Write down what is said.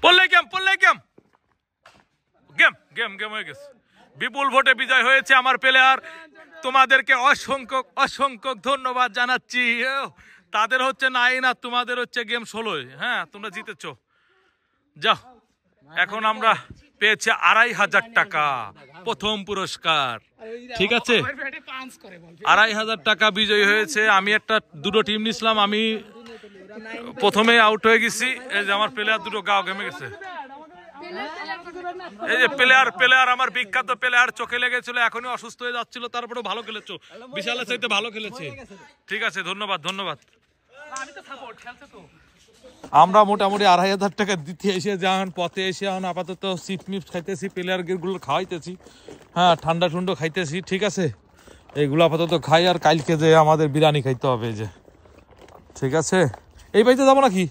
পড়লে গেম হয়ে গেছে। বিপুল ভোটে বিজয় হয়েছে আমার প্লেয়ার। তোমাদেরকে অসংখ্য ধন্যবাদ জানাচ্ছি। তাদের হচ্ছে 9 আর তোমাদের হচ্ছে গেম 16। হ্যাঁ, তোমরা জিতেছো। যাও, এখন আমরা পেয়েছি 2500 টাকা প্রথম পুরস্কার। ঠিক আছে, 2500 টাকা বিজয়ী হয়েছে। আমি দুটো টিম নিছিলাম, আমি প্রথমে আউট হয়ে গেছি। এই যে আমার প্লেয়ার দুটো গাও ঘেমে গেছে। এই যে প্লেয়ার আমার বিখ্যাত প্লেয়ার চোখে লেগেছিল, এখনই অসুস্থ হয়ে যাচ্ছিল, তারপরে ভালো খেলেছো, বিশালের চাইতে ভালো খেলেছে। ঠিক আছে, ধন্যবাদ। আমরা মোটামুটি 2500 টাকা দিতে এসে যখন পথে এসে এখন আপাতত চিপস খাইতেছি, প্লেয়ার গুলো খাওয়াইতেছি। হ্যাঁ, ঠান্ডা খাইতেছি। ঠিক আছে, এইগুলো আপাতত খাই, আর কালকে যে আমাদের বিরিয়ানি খাইতে হবে। যে ঠিক আছে, এই বাড়িতে যাবো নাকি?